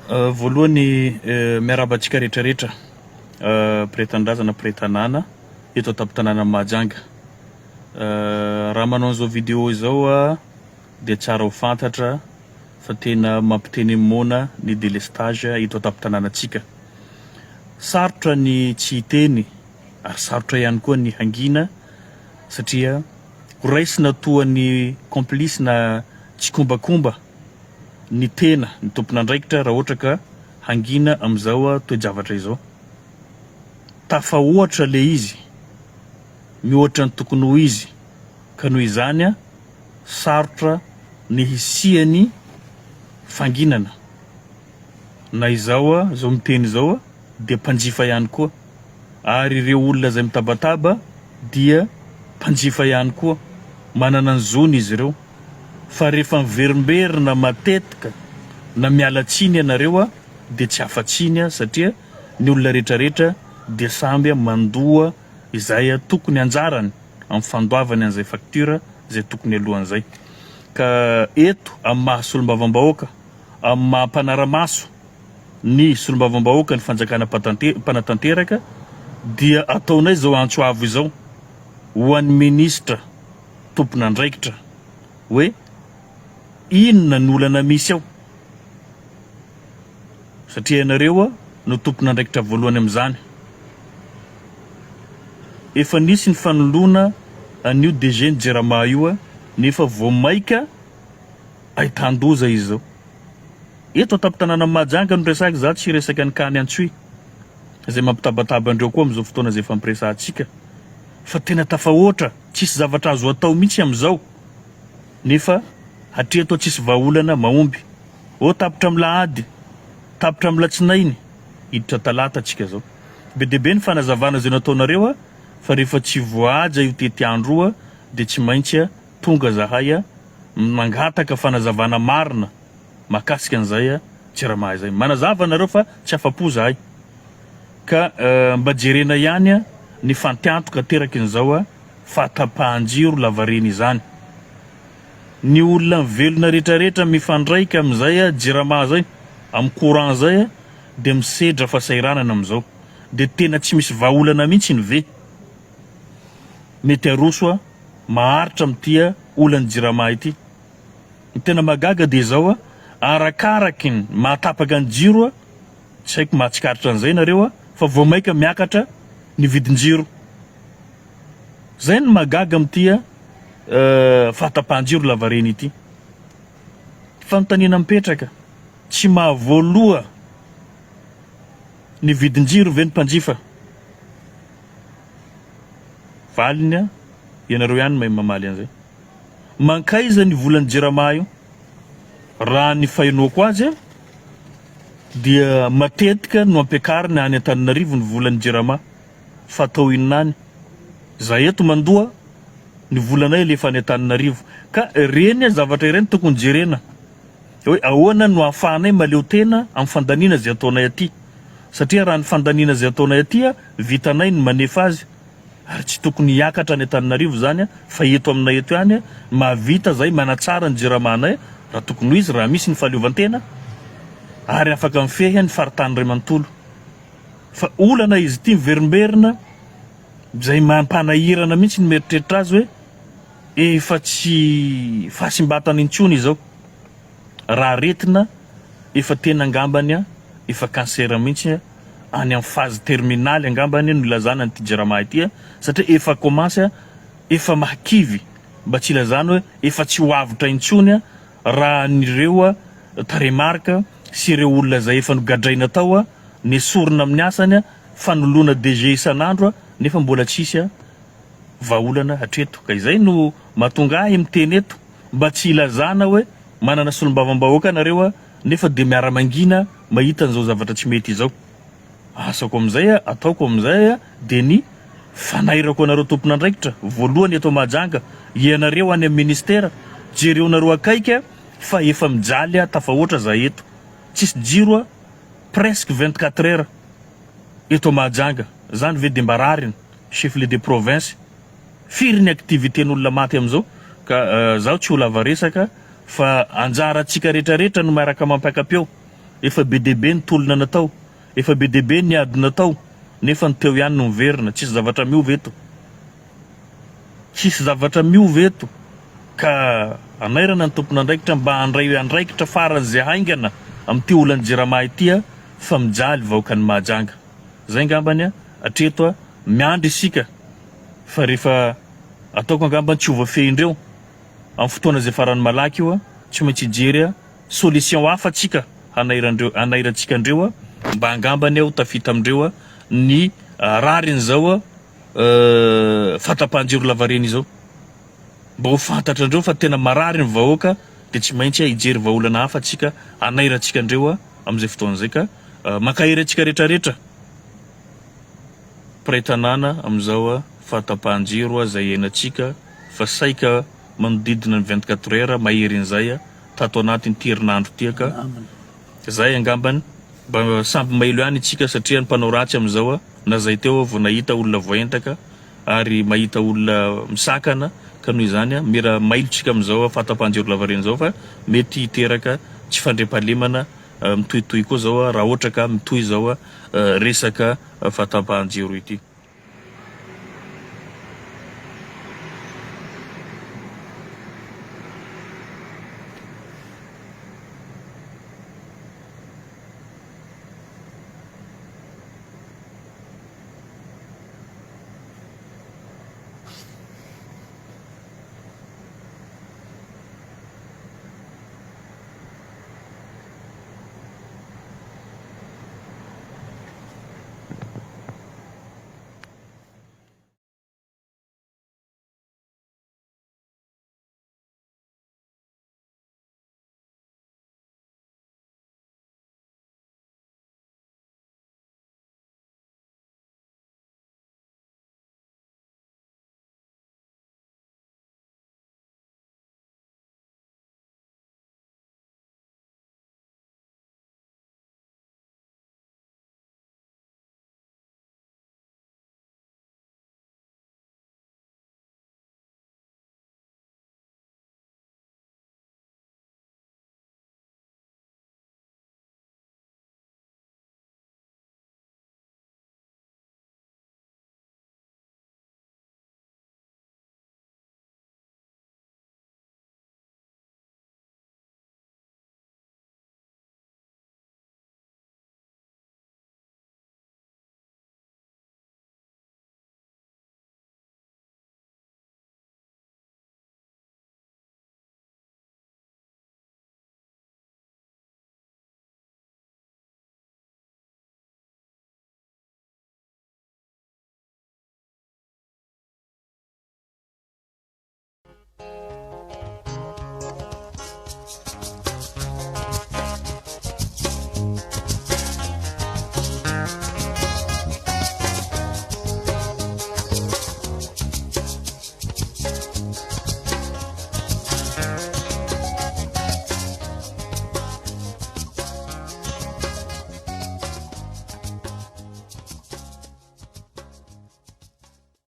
Voalohany miarahaba antsika rehetrarehetra mpiretan-drazana mpiretanàna eto an-tampon-tanàna Mahajanga. Raha manao an'izao vidéo izao dia tsara ho fantatra fa tena mampiteny mona ny délestage eto an-tampon-tanànantsika. Sarotra ny tsy hiteny ary sarotra ihany koa ny hangina satria horaisina toa ny complice na tsy kombakomba ny tena ny tompon'andraikitra raha ohatra ka hangina amin'izao toe-javatra izao. Tafahoatra le izy, mihoatra ny tokony ho izy, ka noho izany sarotra ny hisiany fanginana. Na izao zao miteny izao dia mpanjifa ihany koa, ary ireo olona izay mitabataba dia mpanjifa ihany koa, manana ny zony izy ireo. Fa rehefa miverimberina matetika na miala tsiny ianareo dia tsy afa-tsiny satria ny olona rehetrarehetra dia samby mandoa izay tokony anjarany amin'ny fandoavany an'izay facture izay tokony alohan'izay. Ka eto amin'ny maha-solombavambahoaka, amin'ny maha-mpanara-maso ny solombavambahoaka ny fanjakana mpanatanteraka dia ataonay izao antsoavo izao ho an'ny ministra tompon'andraikitra hoe inona ny olana misy ao, satria ianareo no tompon'andraikitra voalohany amin'izany. Efa nisy ny fanoloana an'io DG ny Jerama io nefa vao maika ahitan-doza izy zao. Eto an-tampon-tanàna Mahajanga no resaka, za tsy resaka ny kany Antsohihy izay mampitabataba andreo koa amin'izao fotoana izay fampiresantsika. Fa tena tafahoatra, tsisy zavatra azo atao mihitsy amin'izao. Nefa hatreto tsisy vahaolana mahomby. O tapitra amin'ny lahady, tapitra amin'ny latsinainy, hiditra talata antsika zao. Be dia be ny fanazavana izay nataonareo fa rehefa tsy voahaja io tety andro dia tsy maintsy tonga zahay mangataka fanazavana marina mahakasika an'izay Jerama izay. Manazava nareo fa tsy afa-po zahay. Ka mba jerena ihany ny fantiantoka terakin'izao fahatapahan-jiro lavareny izany. Ny olona velona rehetrarehetra mifandraika amin'izay Jerama zay, amin'ny courant zay dia misedra fasairanana amin'izao. Dia tena tsy misy vahaolana mihitsy ny ve. Mety aroso maharitra amin'ity olany Jerama ity. Ny tena magaga dia izao arakaraky ny mahatapaka ny jiro, tsy haiko mahatsikaritra an'izay nareo fa vao maika miakatra ny vidin-jiro. Zay ny magaga amin'ity fahatapahan-jiro lavareny ity. Fanontaniana mipetraka, tsy mahavoaloha ny vidin-jiro ve ny mpanjifa? Valiny ianareo ihany mahay mamaly an'izay. Mankaiza ny volan'ny Jerama io? Raha ny fahenoako azy dia matetika no ampiakarina any Antananarivo ny volan'ny Jerama. Fatao inona? Zahay eto mandoa ny volanay alefa any Antananarivo. Ka reny zavatra ireny tokony jerena hoe ahoana no ahafahanay maleo tena amin'ny fandaniana izay ataonay aty. Satria raha ny fandaniana izay ataonay aty vitanay ny manefa azy, ary tsy tokony hiakatra any Antananarivo zany fa eto aminay eto ihany mahavita zay manatsara ny Jeramanay raha tokony ho izy raha misy ny fahaleovantena ary afaka mifehy ny faritany ray manontolo. Fa olana izy ity miverimberina izay mampanahirana mihitsy ny mieritreritra azy hoe efa tsy fahasimbatany intsony izao. Raha aretina efa tena angambany efa kansera mihitsy any amin'ny phase terminaly angambany no ilazana nyity Jerama ity satria efa commence efa mahakivy mba tsy ilazana hoe efa tsy ho avitra intsony raha nireo taremarika sy ireo olona izay efa nogadraina tao nesorina amin'ny asany fanoloana DG isan'andro nefa mbola tsisy vahaolana hatreto. Ka izay no mahatonga ahy miteny eto mba tsy ilazana hoe manana solombavambahoaka nareo nefa dia miara-mangina mahita an'izao zavatra tsy mety izao. Asako amin'izay ataoko amin'izay dia ny fanairako anareo tompon'andraikitra voalohany eto Mahajanga, ianareo any amin'ny ministera jereo nareo akaiky fa efa mijaly tafahoatra zahay eto. Tsisy jiro presque 24 heures eto Mahajanga. Zany ve dia mba rariny chef de province firy ny aktiviten'olona maty amin'izao. Ka zaho tsy ho lava resaka fa anjara antsika rehetrarehetra no miaraka mampiakapeo efa be deabe ny tolona natao, efa be deabe ny ady natao, nefa ny teo ihany no miverina, tsisy zavatra miova eto. Tsisy zavatra miova eto. Ka anairana ny tompon'andraikitra mba handray andraikitra faran'izay haingana amin'ity olan'ny Jirama ity fa mijaly vahoaka ny Mahajanga. Zay ngambany atreto miandry isika fa rehefa ataoko angambany tsy ho voafehindreo amin'ny fotoana zay farany malaky io tsy maintsy hijery solution hafa tsika hanairantsika andreo mba angambany aho tafita amindreo ny rarin' zao fatapahan-jiro lavareny izao, mba ho fantatra andreo fa tena marary ny vahoaka dia tsy maintsy hijery vahaolana hafa tsika hanairantsika andreo amin'izay fotoan'izay. Ka makahery antsika rehetrarehetra piray-tanàna amin'izao fatapahan-jiro zay iainantsika fa saika manodidina ny 24 heures mahery an'izay tato anatin'ny herinandro tiaka. Zay angambany mba samby mailo ihany itsika satria ny mpanao ratsy amin'izao na zay teo vao nahita olona voentaka ary mahita olona misakana, ka noho izany mira mailotsika amin'izao fatapahan-jiro lavareny zao fa mety hiteraka tsy fandriampahalemana mitohitohy koa zao raha ohatra ka mitohy zao resaka fatapahan-jiro ity.